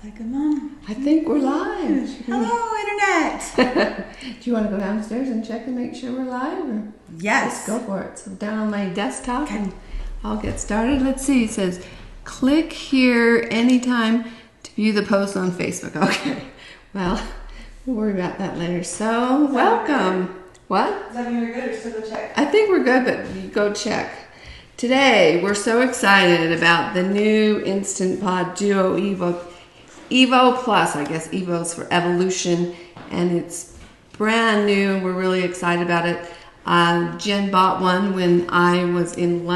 Say good mom. I think we're live. Hello, Internet. Do you want to go downstairs and check and make sure we're live? Or Yes. Let's go for it. So down on my desktop and I'll get started. Let's see. It says, click here anytime to view the post on Facebook. Okay. Well, we'll worry about that later. So, welcome. What? Does that mean we're good or still go check? I think we're good, but you go check. Today, we're so excited about the new Instant Pot Duo Evo Plus. I guess Evo's for evolution, and it's brand new. We're really excited about it. Jen bought one when I was in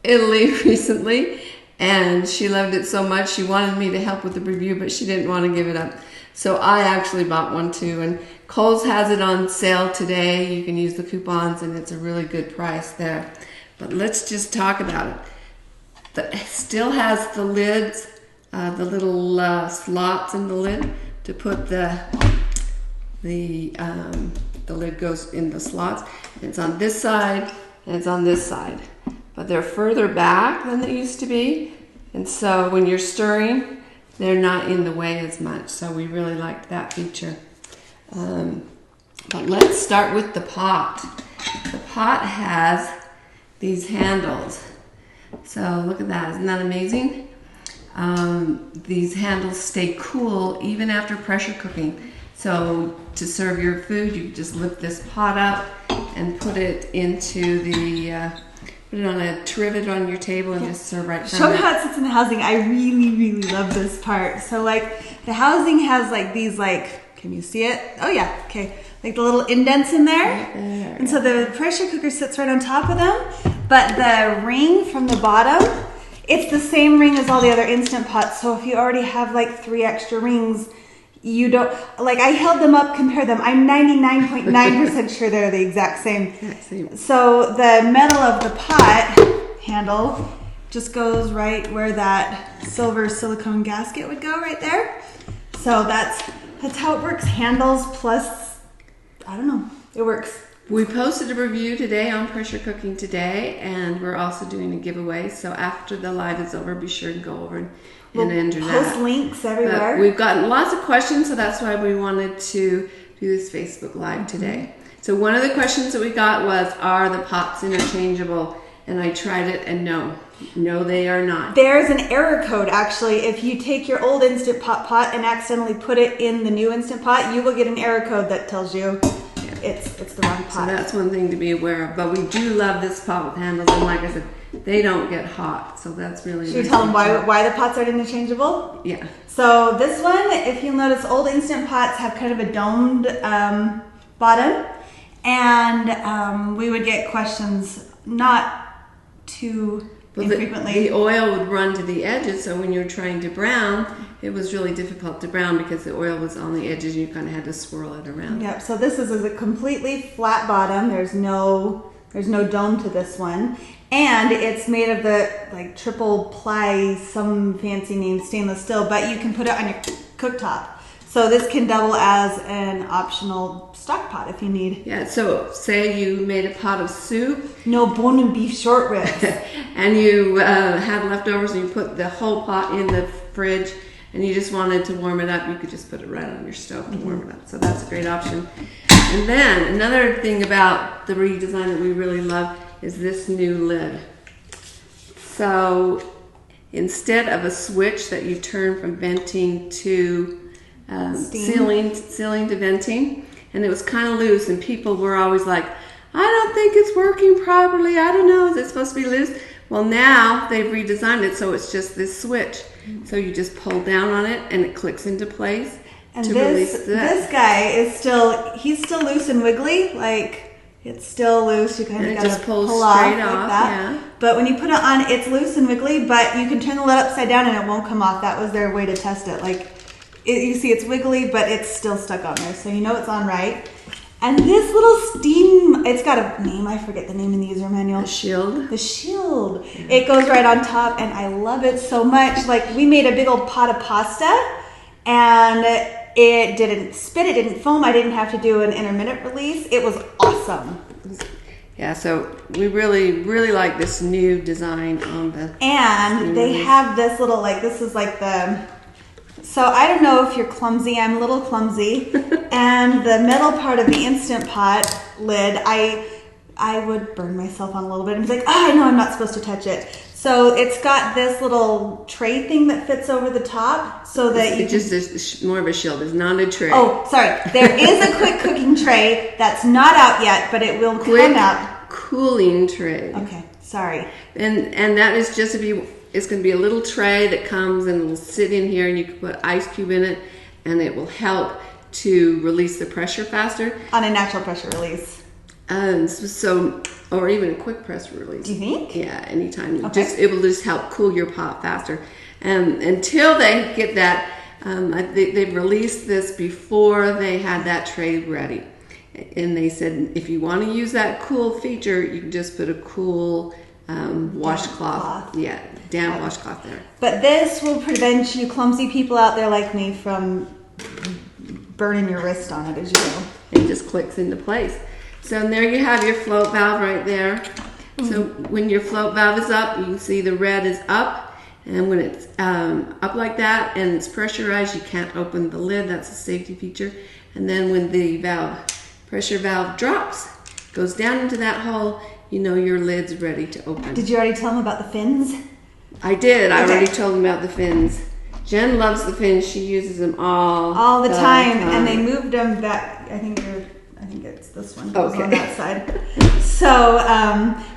Italy recently, and she loved it so much she wanted me to help with the review, but she didn't want to give it up. So I actually bought one too, and Kohl's has it on sale today. You can use the coupons, and it's a really good price there. But let's just talk about it. It still has the lids, the little slots in the lid to put the lid goes in the slots. It's on this side and it's on this side, but they're further back than they used to be, and so when you're stirring, they're not in the way as much. So we really liked that feature. But let's start with the pot. The pot has these handles. So look at that, isn't that amazing? These handles stay cool even after pressure cooking. So to serve your food, you just lift this pot up and put it into the, put it on a trivet on your table and just serve right from Show it. me how it sits in the housing. I really love this part. So like the housing has like these can you see it? Oh yeah, okay. Like the little indents in there. Right there. And so the pressure cooker sits right on top of them. But the ring from the bottom, it's the same ring as all the other Instant Pots. So if you already have like 3 extra rings, you don't, like I held them up, compared them. I'm 99.9% sure they're the exact same. So the metal of the pot handle just goes right where that silver silicone gasket would go right there. So that's how it works. Handles plus, I don't know, it works. We posted a review today on pressure cooking today, and we're also doing a giveaway. So after the live is over, be sure to go over and enter that. Post links everywhere. But we've gotten lots of questions, so that's why we wanted to do this Facebook Live today. So one of the questions that we got was, are the pots interchangeable? And I tried it, and no, they are not. There's an error code, actually. If you take your old Instant Pot and accidentally put it in the new Instant Pot, you will get an error code that tells you it's the wrong pot. So that's one thing to be aware of. But we do love this pot with handles, and like I said, they don't get hot, so that's really Should we tell them why the pots are interchangeable? Yeah. So this one, if you'll notice, old Instant Pots have kind of a domed bottom, and we would get questions not too infrequently. The oil would run to the edges, so when you're trying to brown, it was really difficult to brown because the oil was on the edges and you kind of had to swirl it around. Yep, so this is a completely flat bottom. There's no dome to this one. And it's made of the triple ply, some fancy name stainless steel, but you can put it on your cooktop. So this can double as an optional stock pot if you need. Yeah, so say you made a pot of soup. No bone and beef short ribs. And you had leftovers and you put the whole pot in the fridge and you just wanted to warm it up, you could just put it right on your stove to warm it up. So that's a great option. And then another thing about the redesign that we really love is this new lid. So instead of a switch that you turn from venting to sealing to venting, and it was kind of loose, and people were always like, I don't think it's working properly, I don't know, is it supposed to be loose? Well, now they've redesigned it so it's just this switch. So you just pull down on it and it clicks into place. And this guy is he's still loose and wiggly, like it's still loose. You kind of got to pull off like that. Yeah. But when you put it on, it's loose and wiggly, but you can turn the lid upside down and it won't come off. That was their way to test it. You see it's wiggly, but it's still stuck on there, so you know it's on right. And this little steam, it's got a name, I forget the name in the user manual. The shield. The shield. Yeah. It goes right on top, and I love it so much. We made a big old pot of pasta, and it didn't spit, it didn't foam. I didn't have to do an intermittent release. It was awesome. Yeah, so we really like this new design on the... And they have this little, this is like So I don't know if you're clumsy. I'm a little clumsy. And the metal part of the Instant Pot lid, I would burn myself on a little bit and be like, oh, I know I'm not supposed to touch it. So it's got this little tray thing that fits over the top so that it's just more of a shield. It's not a tray. Oh, sorry. There is a quick cooking tray that's not out yet, but it will come out. Cooling tray. Okay, sorry. And that is just it's going to be a little tray that comes and will sit in here, and you can put ice cube in it, and it will help to release the pressure faster. On a natural pressure release. Or even a quick pressure release. Do you think? Yeah, anytime. Okay. It will just help cool your pot faster. And until they get that, they've released this before they had that tray ready. And they said if you want to use that cool feature, you can just put a cool washcloth. Yeah, damp washcloth there. But this will prevent you clumsy people out there like me from burning your wrist on it as you go. It just clicks into place. So there you have your float valve right there. So when your float valve is up, you can see the red is up. And when it's up like that and it's pressurized, you can't open the lid. That's a safety feature. And then when the pressure valve drops, goes down into that hole, you know your lid's ready to open. Did you already tell them about the fins? I did. I already told them about the fins. Jen loves the fins. She uses them all the time. And they moved them back. I think it's this one. Okay. On that side. So,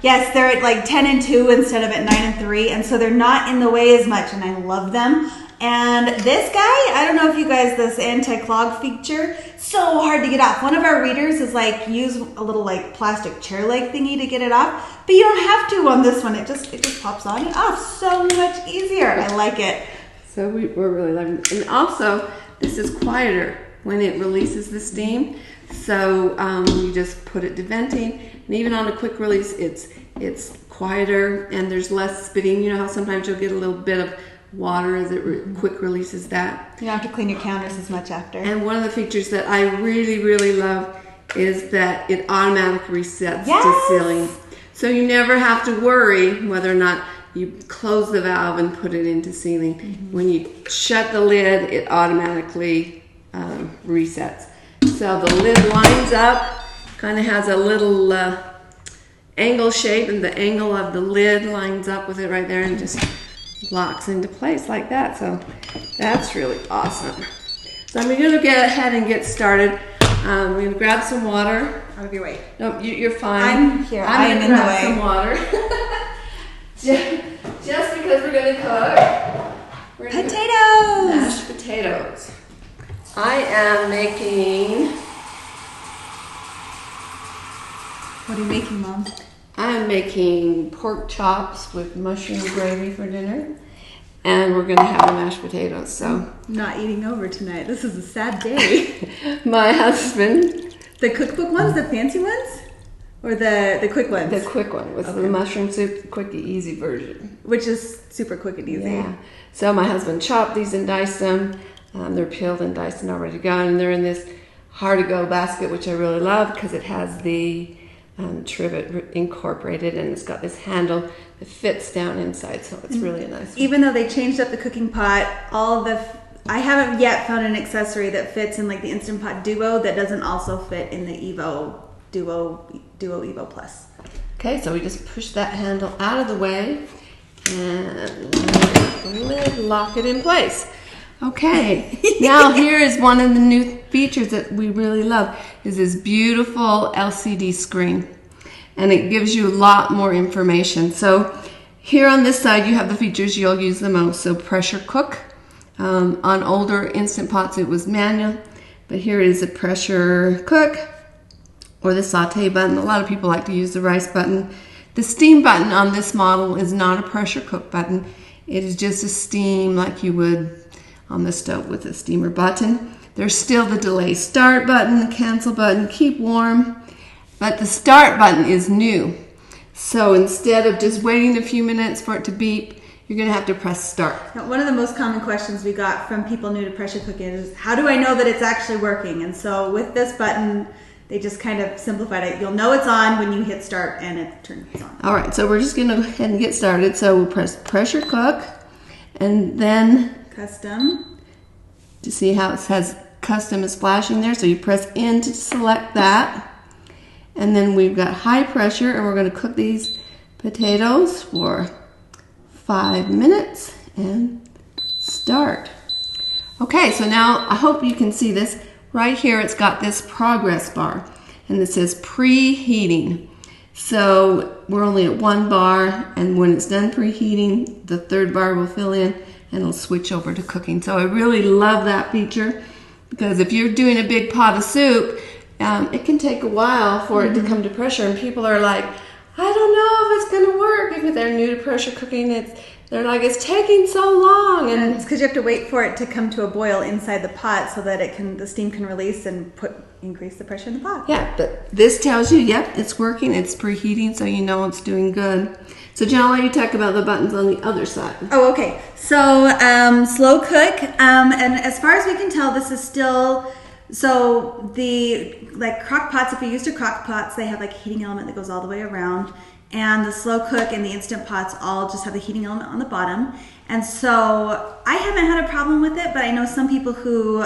yes, they're at like 10 and 2 instead of at 9 and 3. And so they're not in the way as much, and I love them. And this guy, I don't know if you guys, this anti-clog feature, so hard to get off. One of our readers is like, use a little like plastic chair leg thingy to get it off. But you don't have to on this one. It just pops on and off. So much easier. I like it. So we're really loving it. And also, this is quieter when it releases the steam. So you just put it to venting, and even on a quick release, it's quieter and there's less spitting. You know how sometimes you'll get a little bit of water as it quick releases that. You don't have to clean your counters as much after. And one of the features that I really, really love is that it automatically resets to sealing. So you never have to worry whether or not you close the valve and put it into sealing. When you shut the lid, it automatically resets. So the lid lines up, kind of has a little angle shape, and the angle of the lid lines up with it right there and just locks into place like that. So that's really awesome. So I'm going to get ahead and get started. I'm going to grab some water. Out of your way. No, you're fine. I'm here. I'm going to grab some water. Just because we're going to cook. Potatoes! Mashed potatoes. I am making... What are you making, Mom? I'm making pork chops with mushroom gravy for dinner. And we're going to have the mashed potatoes, so... I'm not eating over tonight. This is a sad day. My husband... The cookbook ones? The fancy ones? Or the quick ones? The quick one with the mushroom soup, the quick and easy version. Which is super quick and easy. Yeah. So my husband chopped these and diced them. They're peeled and diced and already gone. And they're in this hard-to-go basket, which I really love because it has the trivet incorporated, and it's got this handle that fits down inside. So it's really a nice one. Even though they changed up the cooking pot, I haven't yet found an accessory that fits in like the Instant Pot Duo that doesn't also fit in the Duo Evo Plus. Okay, so we just push that handle out of the way and lock it in place. Okay, now here is one of the new features that we really love, is this beautiful LCD screen, and it gives you a lot more information. So here on this side you have the features you'll use the most. So pressure cook. On older Instant Pots it was manual, but here is a pressure cook, or the saute button. A lot of people like to use the rice button. The steam button on this model is not a pressure cook button. It is just a steam like you would on the stove with a steamer button. There's still the delay start button, the cancel button, keep warm, but the start button is new. So instead of just waiting a few minutes for it to beep, you're going to have to press start. Now, one of the most common questions we got from people new to pressure cooking is, how do I know that it's actually working? And so with this button, they just kind of simplified it. You'll know it's on when you hit start and it turns on. All right, so we're just going to go ahead and get started. So we'll press pressure cook, and then custom, Do you see how it says custom is flashing there? So you press in to select that. And then we've got high pressure, and we're going to cook these potatoes for 5 minutes and start. Okay, so now I hope you can see this. Right here it's got this progress bar, and it says preheating. So we're only at 1 bar, and when it's done preheating, the 3rd bar will fill in and it'll switch over to cooking. So I really love that feature, because if you're doing a big pot of soup, it can take a while for it to come to pressure, and people are like, I don't know if it's going to work. If they're new to pressure cooking, they're like, it's taking so long. And it's because you have to wait for it to come to a boil inside the pot so that the steam can release and increase the pressure in the pot. Yeah, but this tells you, yep, it's working, it's preheating, so you know it's doing good. So Jen, I'll let you talk about the buttons on the other side. Oh, okay. So slow cook, and as far as we can tell, this is still, so the crock pots, if you're used to crock pots, they have like a heating element that goes all the way around. And the slow cook and the instant pots all just have the heating element on the bottom. And so I haven't had a problem with it, but I know some people who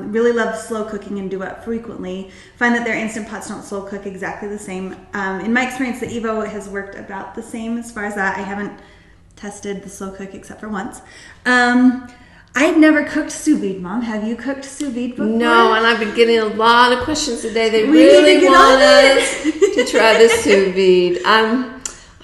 really love slow cooking and do it frequently find that their instant pots don't slow cook exactly the same. In my experience, the Evo has worked about the same as far as that. I haven't tested the slow cook except for once. I've never cooked sous vide, Mom. Have you cooked sous vide before? No, and I've been getting a lot of questions today. They really want us to try the sous vide.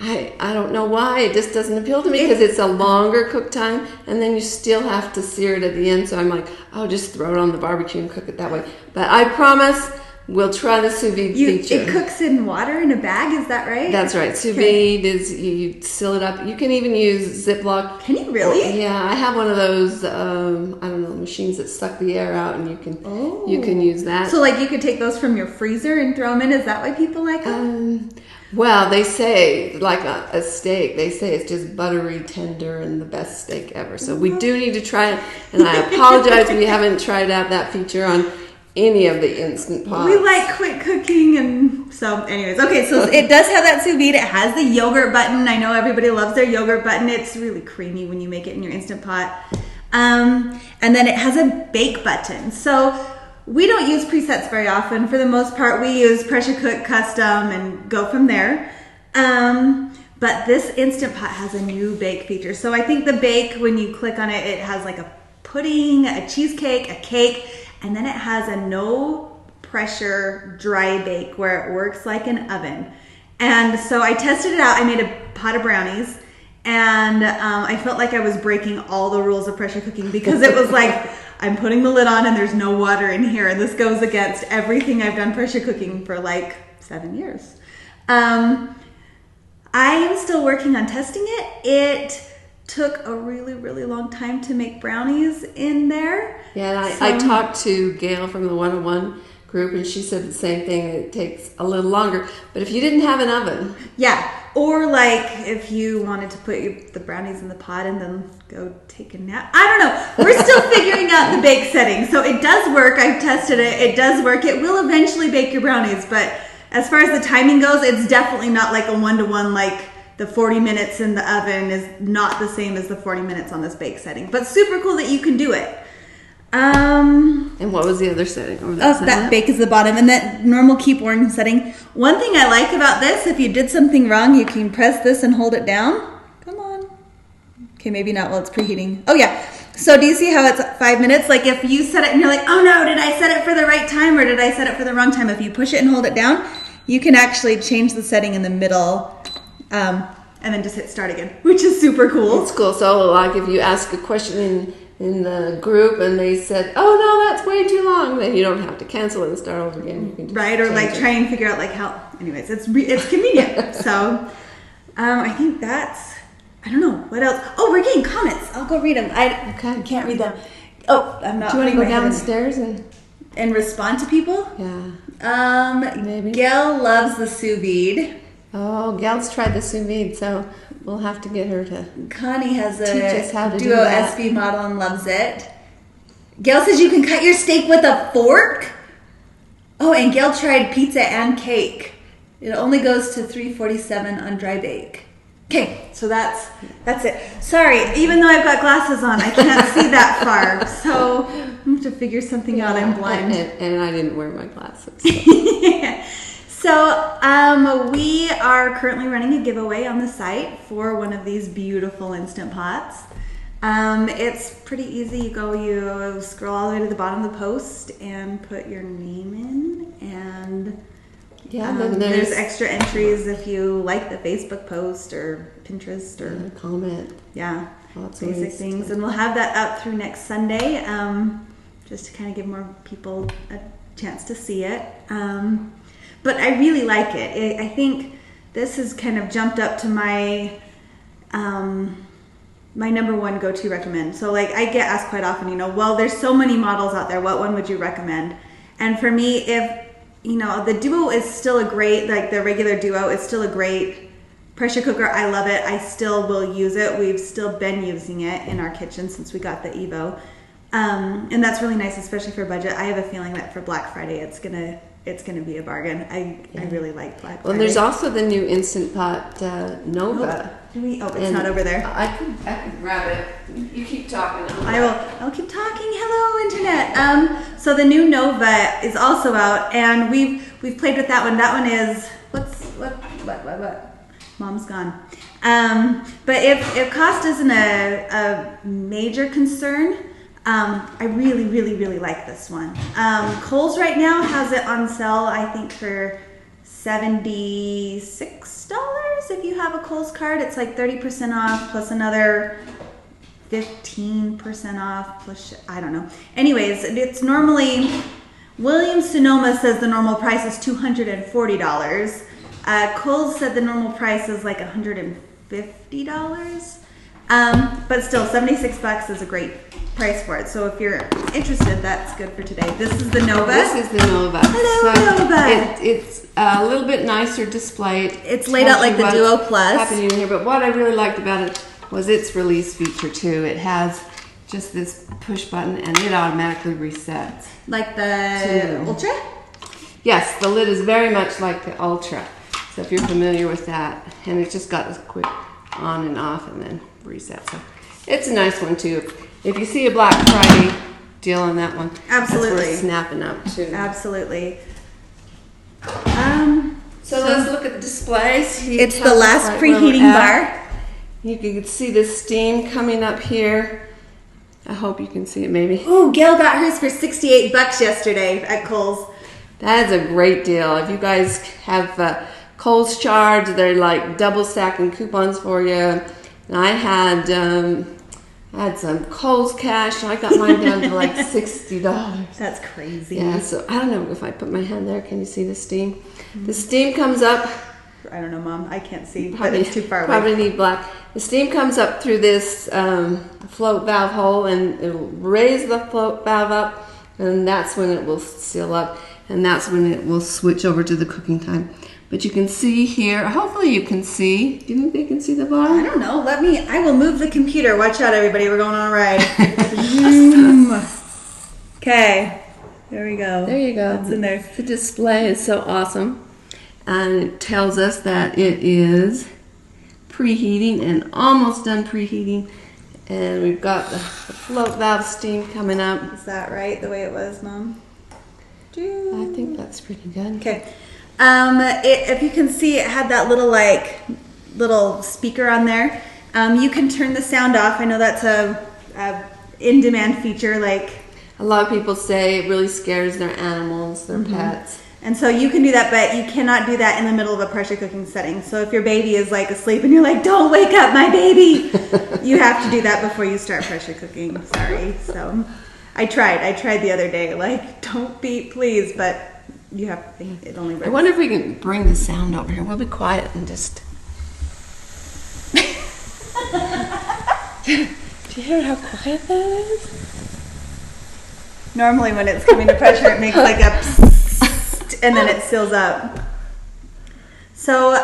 I don't know why. It just doesn't appeal to me, because it's a longer cook time, and then you still have to sear it at the end. So I'm like, oh, just throw it on the barbecue and cook it that way. But I promise we'll try the sous vide feature. It cooks in water in a bag, is that right? That's right. Sous vide is, you seal it up. You can even use Ziploc. Can you really? Yeah, I have one of those, I don't know, machines that suck the air out, and you can use that. So you could take those from your freezer and throw them in. Is that why people like them? Well, they say, like a steak, they say it's just buttery, tender, and the best steak ever. So we do need to try it, and I apologize we haven't tried out that feature on any of the Instant Pots. We like quick cooking, and so anyways. Okay, so it does have that sous vide. It has the yogurt button. I know everybody loves their yogurt button. It's really creamy when you make it in your Instant Pot. And then it has a bake button. So we don't use presets very often. For the most part, we use pressure cook, custom, and go from there. But this Instant Pot has a new bake feature. So I think the bake, when you click on it, it has like a pudding, a cheesecake, a cake, and then it has a no pressure dry bake where it works like an oven. And so I tested it out. I made a pot of brownies, and I felt like I was breaking all the rules of pressure cooking, because it was like, I'm putting the lid on and there's no water in here. And this goes against everything I've done pressure cooking for 7 years. I am still working on testing it. It took a really, really long time to make brownies in there. Yeah, and I talked to Gail from the 101 group, and she said the same thing. It takes a little longer. But if you didn't have an oven. Yeah, or if you wanted to put the brownies in the pot and then go take a nap. I don't know. We're still figuring out the bake setting. So it does work. I've tested it. It does work. It will eventually bake your brownies. But as far as the timing goes, it's definitely not like a 1-to-1, the 40 minutes in the oven is not the same as the 40 minutes on this bake setting. But super cool that you can do it. And what was the other setting? That bake is the bottom, and that normal keep warm setting. One thing I like about this, if you did something wrong, you can press this and hold it down. Come on. Okay, maybe not while it's preheating. Oh yeah. So do you see how it's 5 minutes? If you set it and you're like, oh no, did I set it for the right time or did I set it for the wrong time? If you push it and hold it down, you can actually change the setting in the middle, and then just hit start again, which is super cool. It's cool. So if you ask a question in the group and they said, oh no, that's way too long, then you don't have to cancel it and start over again. You can just try and figure out how. Anyways, it's convenient. So I think that's. I don't know what else. Oh, we're getting comments. I'll go read them. I can't read them. Oh, I'm not. Do you want to go downstairs and respond to people? Yeah. Maybe. Gail loves the sous vide. Oh, Gail's tried the sous vide, so we'll have to get her to. Connie has a teach us how to Duo SV model and loves it. Gail says you can cut your steak with a fork. Oh, and Gail tried pizza and cake. It only goes to 347 on dry bake. Okay, so that's it. Sorry, even though I've got glasses on, I can't see that far. So I'm going to figure something out. I'm blind. And I didn't wear my glasses. So we are currently running a giveaway on the site for one of these beautiful Instant Pots. It's pretty easy. You scroll all the way to the bottom of the post and put your name in, and then there's extra entries if you like the Facebook post or Pinterest or comment. Yeah, lots basic of things, and we'll have that up through next Sunday, just to kind of give more people a chance to see it. But I really like it. I think this has kind of jumped up to my my number one go-to recommend. So like I get asked quite often, well, there's so many models out there. What one would you recommend? And for me, if the Duo is still a great, like the regular Duo is still a great pressure cooker. I love it. I still will use it. We've still been using it in our kitchen since we got the Evo. And that's really nice, especially for budget. I have a feeling that for Black Friday, it's gonna be a bargain. I really like Black Friday. Well, there's also the new Instant Pot Nova. It's not over there. I can grab it. You keep talking. I'll keep talking. Hello, internet. So the new Nova is also out, and we've played with that one. That one is what? Mom's gone. But if cost isn't a major concern, I really, really, really like this one. Kohl's right now has it on sale, I think, for $76 if you have a Kohl's card. It's like 30% off plus another 15% off plus, I don't know. Anyways, it's normally, Williams-Sonoma says the normal price is $240. Kohl's said the normal price is like $150. But still, $76 is a great price for it. So if you're interested, that's good for today. This is the Nova. This is the Nova. Hello, Nova. It's a little bit nicer displayed. It's laid out like the Duo Plus. Happening in here, but what I really liked about it was its release feature too. It has just this push button, and it automatically resets. Like the Ultra? Yes, the lid is very much like the Ultra. So if you're familiar with that, and it's just got this quick on and off, and then reset. So it's a nice one too. If you see a Black Friday deal on that one, absolutely, that's worth snapping up too. Absolutely. So let's look at the displays. It's the last preheating bar. You can see the steam coming up here. I hope you can see it, maybe. Ooh, Gail got hers for $68 yesterday at Kohl's. That is a great deal. If you guys have Kohl's charge, they're like double stacking coupons for you. And I had some Kohl's cash, and I got mine down to like $60. That's crazy. Yeah, so I don't know if I put my hand there. Can you see the steam? Mm-hmm. The steam comes up. I don't know, Mom. I can't see, but it's too far away. Probably need black. The steam comes up through this float valve hole, and it'll raise the float valve up, and that's when it will seal up, and that's when it will switch over to the cooking time. But you can see here, hopefully you can see. Do you think they can see the bottom? I don't know. I will move the computer. Watch out, everybody. We're going on a ride. Okay. There we go. There you go. That's in there. The display is so awesome. And it tells us that it is preheating and almost done preheating. And we've got the float valve steam coming up. Is that right, the way it was, Mom? I think that's pretty good. Okay. If you can see, it had that little speaker on there. You can turn the sound off. I know that's a in-demand feature. Like a lot of people say it really scares their animals, their pets. And so you can do that, but you cannot do that in the middle of a pressure cooking setting. So if your baby is like asleep and you're like, don't wake up my baby, you have to do that before you start pressure cooking. Sorry. So I tried the other day, like, don't beep, please, but you have to, it only works. I wonder if we can bring the sound over here. We'll be quiet and just... Do you hear how quiet that is? Normally when it's coming to pressure, it makes like a psst, and then it seals up. So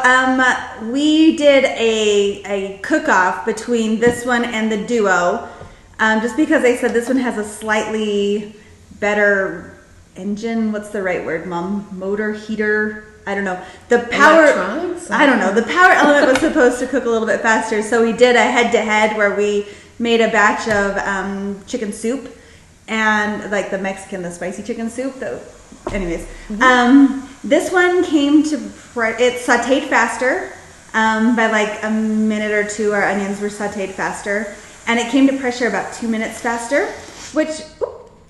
we did a cook-off between this one and the Duo, just because they said this one has a slightly better engine. What's the right word, Mom? Motor, heater, I don't know. The power, electronics? I don't know. The power element was supposed to cook a little bit faster, so we did a head-to-head where we made a batch of chicken soup, and like the spicy chicken soup. Anyways, this one came to it sautéed faster by like a minute or two. Our onions were sautéed faster, and it came to pressure about 2 minutes faster, which.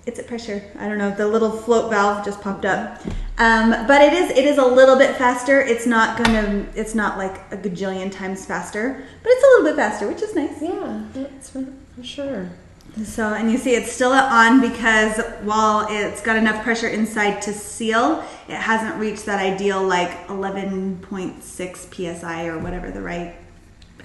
It's at pressure. I don't know. The little float valve just popped up, but it is a little bit faster. It's not like a gajillion times faster, but it's a little bit faster, which is nice. Yeah, that's for sure. So, and you see it's still on because while it's got enough pressure inside to seal, it hasn't reached that ideal like 11.6 psi or whatever I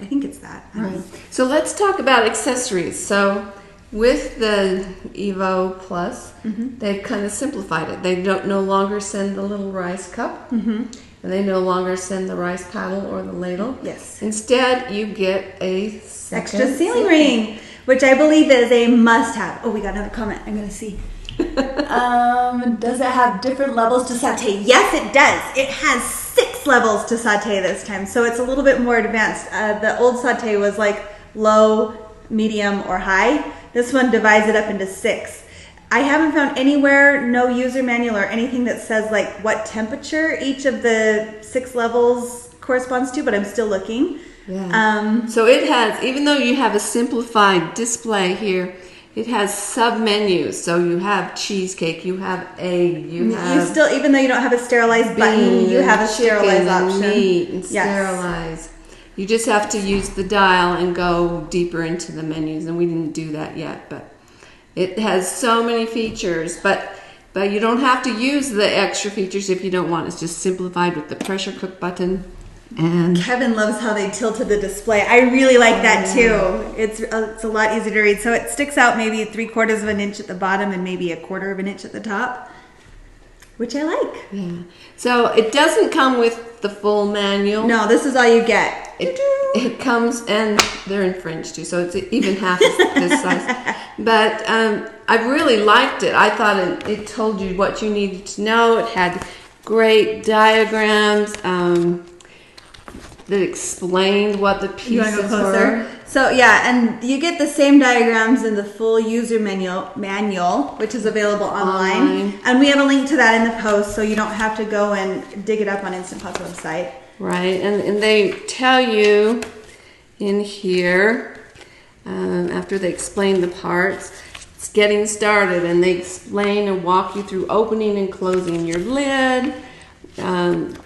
think it's that. Right. So let's talk about accessories. So. With the Evo Plus, they've kind of simplified it. They no longer send the little rice cup, and they no longer send the rice paddle or the ladle. Yes. Instead, you get a extra sealing ring, which I believe is a must-have. Oh, we got another comment. I'm going to see. Does it have different levels to saute? Yes, it does. It has 6 levels to saute this time, so it's a little bit more advanced. The old saute was like low, medium, or high. This one divides it up into 6. I haven't found anywhere, no user manual or anything that says like what temperature each of the 6 levels corresponds to, but I'm still looking. Yeah. So it has, even though you have a simplified display here, it has sub-menus. So you have cheesecake, you have egg, you still, even though you don't have a sterilized button, you have a sterilized option. Meat and sterilize. You just have to use the dial and go deeper into the menus, and we didn't do that yet. But it has so many features, but you don't have to use the extra features if you don't want. It's just simplified with the pressure cook button. And Kevin loves how they tilted the display. I really like that too. It's a lot easier to read. So it sticks out maybe 3/4 of an inch at the bottom and maybe 1/4 of an inch at the top, which I like. Yeah. So it doesn't come with the full manual. No, this is all you get. It comes, and they're in French too, so it's even half this size. But I really liked it. I thought it told you what you needed to know. It had great diagrams that explained what the pieces were. So yeah, and you get the same diagrams in the full user manual, which is available online. And we have a link to that in the post, so you don't have to go and dig it up on Instant Pot's website. Right, and they tell you in here, after they explain the parts, it's getting started, and they explain and walk you through opening and closing your lid,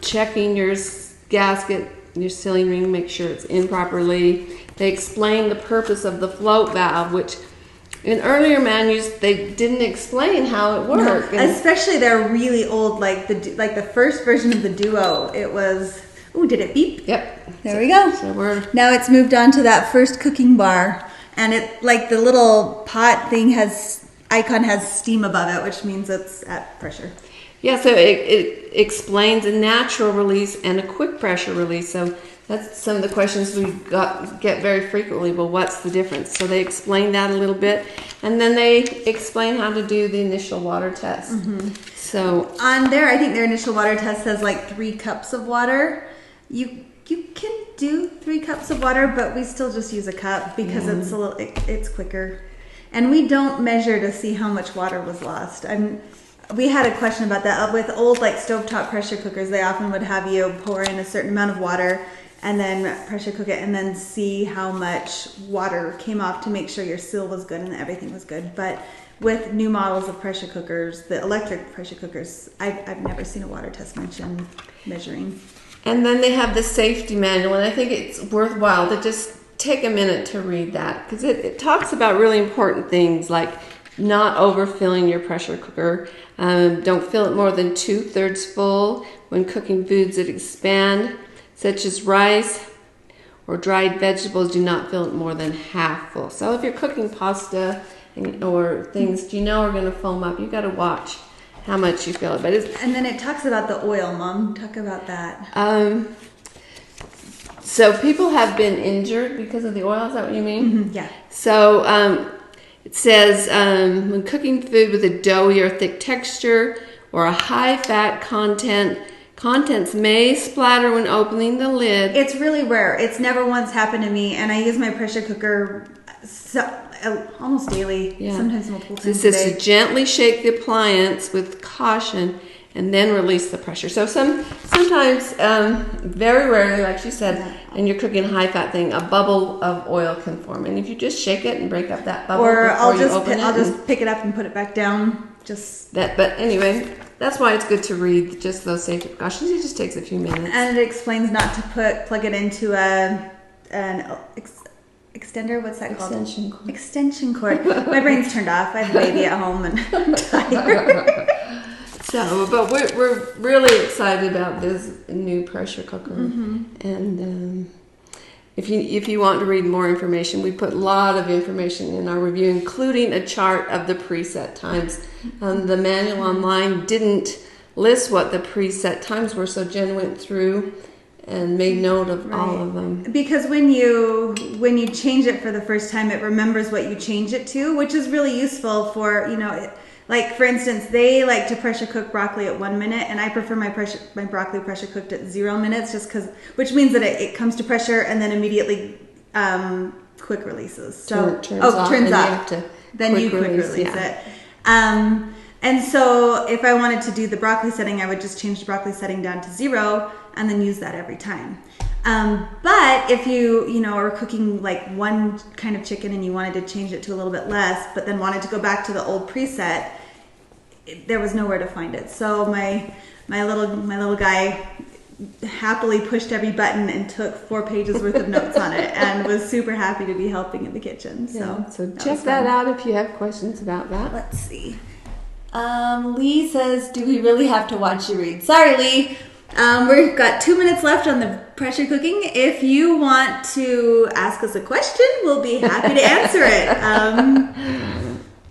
checking your gasket, your sealing ring, make sure it's in properly. They explain the purpose of the float valve, which in earlier menus they didn't explain how it worked. No, especially they're really old, like the first version of the Duo. It was. Ooh, did it beep? Yep. There we go. So now it's moved on to that first cooking bar, and it like the little pot thing has steam above it, which means it's at pressure. Yeah, so it explains a natural release and a quick pressure release. So that's some of the questions we get very frequently. Well, what's the difference? So they explain that a little bit, and then they explain how to do the initial water test. So on there, I think their initial water test says like 3 cups of water. You can do 3 cups of water, but we still just use a cup because it's quicker, and we don't measure to see how much water was lost. We had a question about that with old like stovetop pressure cookers. They often would have you pour in a certain amount of water and then pressure cook it and then see how much water came off to make sure your seal was good and everything was good. But with new models of pressure cookers, the electric pressure cookers, I've never seen a water test mention measuring. And then they have the safety manual, and I think it's worthwhile to just take a minute to read that, because it talks about really important things like not overfilling your pressure cooker. Don't fill it more than 2/3 full when cooking foods that expand, such as rice or dried vegetables. Do not fill it more than half full. So if you're cooking pasta or things you know are going to foam up, you got to watch how much you fill it. But and then it talks about the oil, Mom. Talk about that. So people have been injured because of the oil. Is that what you mean? Yeah. So it says when cooking food with a doughy or thick texture or a high fat content, Contents may splatter when opening the lid. It's really rare. It's never once happened to me, and I use my pressure cooker almost daily. Yeah. Sometimes multiple It times a says day. to gently shake the appliance with caution and then release the pressure. So sometimes, very rarely, like she said, and you're cooking a high-fat thing, a bubble of oil can form. And if you just shake it and break up that bubble Or before I'll you just open I'll it. just pick it up and put it back down. Just But anyway, that's why it's good to read just those safety precautions. It just takes a few minutes. and it explains not to plug it into an extender. What's that called? Extension cord. Extension cord. My brain's turned off. I have a baby at home and I'm tired. So, but we're really excited about this new pressure cooker. And if you want to read more information, we put a lot of information in our review, including a chart of the preset times. The manual online didn't list what the preset times were, so Jen went through and made note of all of them. Because when you change it for the first time, it remembers what you change it to, which is really useful for, like for instance, they like to pressure cook broccoli at 1 minute, and I prefer my broccoli pressure cooked at 0 minutes, which means that it comes to pressure and then immediately quick releases. So turns off. Then you quick release it. And so if I wanted to do the broccoli setting, I would just change the broccoli setting down to 0 and then use that every time. But if you are cooking like one kind of chicken and you wanted to change it to a little bit less, but then wanted to go back to the old preset, there was nowhere to find it. So my little guy happily pushed every button and took 4 pages worth of notes on it and was super happy to be helping in the kitchen. So check that out if you have questions about that. Let's see. Lee says, do we really have to watch you read? Sorry, Lee. We've got 2 minutes left on the pressure cooking. If you want to ask us a question, we'll be happy to answer it.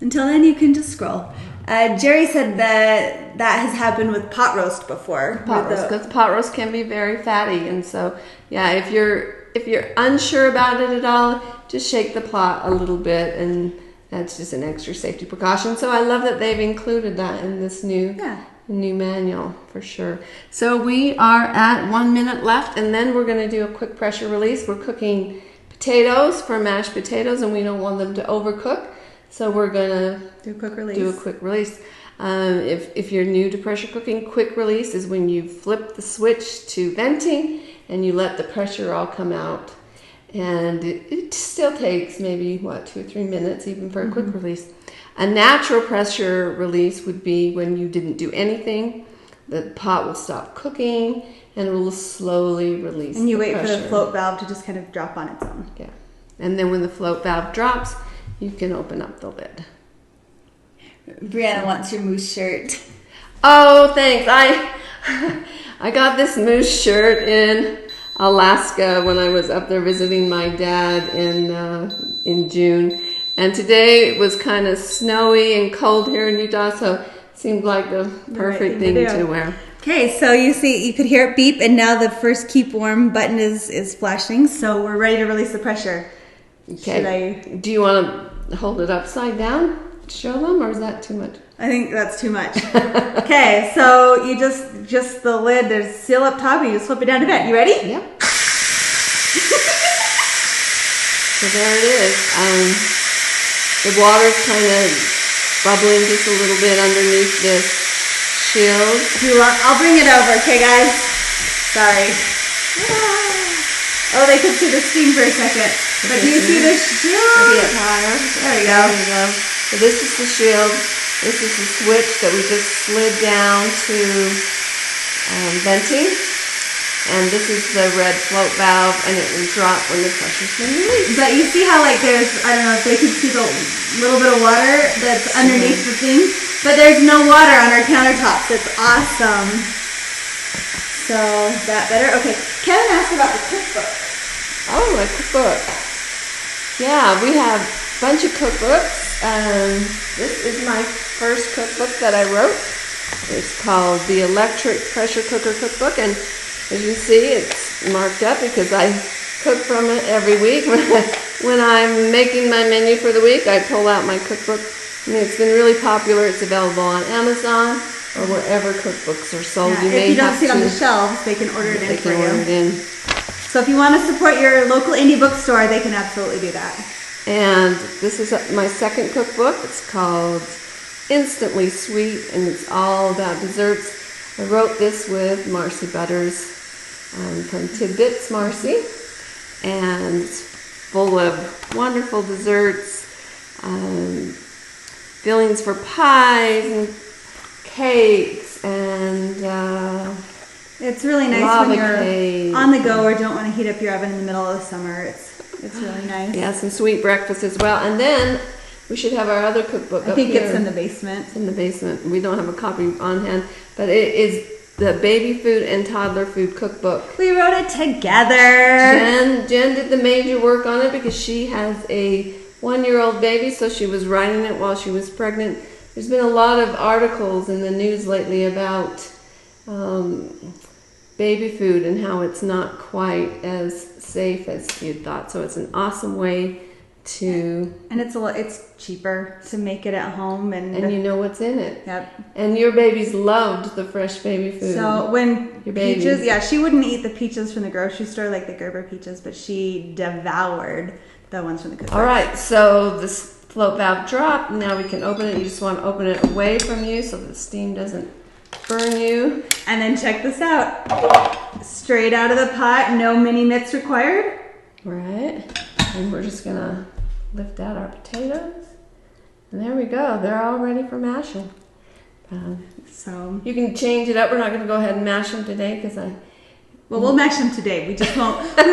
Until then, you can just scroll. Jerry said that has happened with pot roast before. Because pot roast can be very fatty, and so if you're unsure about it at all, just shake the pot a little bit, and that's just an extra safety precaution. So I love that they've included that in this new manual for sure. So we are at 1 minute left, and then we're going to do a quick pressure release. We're cooking potatoes for mashed potatoes, and we don't want them to overcook. So we're going to do a quick release. If you're new to pressure cooking, quick release is when you flip the switch to venting and you let the pressure all come out. And it still takes maybe, 2 or 3 minutes even for a quick release. A natural pressure release would be when you didn't do anything. The pot will stop cooking and it will slowly release. And you wait for the float valve to just kind of drop on its own. Yeah. And then when the float valve drops, you can open up the lid. Brianna wants your moose shirt. Oh, thanks. I got this moose shirt in Alaska when I was up there visiting my dad in June. And today it was kind of snowy and cold here in Utah, so it seemed like the perfect thing to wear. Okay, so you could hear it beep, and now the first keep warm button is flashing, so we're ready to release the pressure. Okay. Do you want to hold it upside down to show them, or is that too much? I think that's too much. Okay, so you just the lid, there's a seal up top, and you just flip it down to vent. You ready? Yep. So there it is. The water's kind of bubbling just a little bit underneath this shield. I'll bring it over, okay, guys? Sorry. Oh, they could see the steam for a second. But do you see the shield? Maybe up higher. There we go. There we go. So this is the shield. This is the switch that we just slid down to venting. And this is the red float valve, and it will drop when the pressure's been released. But you see how there's, I don't know if they can see the little bit of water that's underneath the thing, but there's no water on our countertops. It's awesome. So, that better? Okay, Kevin asked about the cookbook. Oh, a cookbook. Yeah, we have a bunch of cookbooks. This is my first cookbook that I wrote. It's called the Electric Pressure Cooker Cookbook, and as you see, it's marked up because I cook from it every week. When I'm making my menu for the week, I pull out my cookbook. I mean, it's been really popular. It's available on Amazon, or wherever cookbooks are sold. Yeah, You may if you don't have see it on to- the shelves, they can order it in They for can order it you. in. So if you want to support your local indie bookstore, they can absolutely do that. And this is my second cookbook. It's called Instantly Sweet, and it's all about desserts. I wrote this with Marcy Butters from Tidbits Marcy, and it's full of wonderful desserts, fillings for pies and cakes, and It's really nice lava when you're cake. on the go or don't want to heat up your oven in the middle of the summer. It's really nice. Yeah, some sweet breakfast as well. And then we should have our other cookbook I up think here. it's in the basement. It's in the basement. We don't have a copy on hand, but it is the baby food and toddler food cookbook. We wrote it together. Jen did the major work on it because she has a 1-year-old baby, so she was writing it while she was pregnant. There's been a lot of articles in the news lately about baby food and how it's not quite as safe as you'd thought. So it's an awesome way to... And it's cheaper to make it at home. And you know what's in it. Yep. And your babies loved the fresh baby food. So when Your baby. peaches, yeah, she wouldn't eat the peaches from the grocery store, like the Gerber peaches, but she devoured the ones from the cookbook. All right, so this float valve dropped. Now we can open it. You just want to open it away from you so the steam doesn't burn you. And then check this out. Straight out of the pot, no mini mitts required. Right. And we're just going to lift out our potatoes. And there we go. They're all ready for mashing. So You can change it up. We're not going to go ahead and mash them today because we'll mash them today. We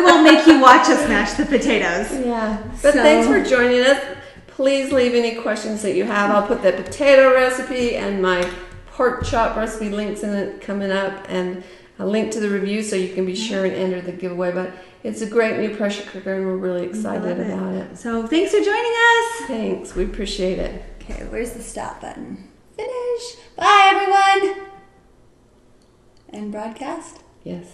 won't make you watch us mash the potatoes. Yeah. But thanks for joining us. Please leave any questions that you have. I'll put the potato recipe and my pork chop recipe links in it coming up, and a link to the review so you can be sure and enter the giveaway. But it's a great new pressure cooker and we're really excited about it. So thanks for joining us. Thanks. We appreciate it. Okay, where's the stop button? Finish. Bye, everyone. And broadcast? Yes.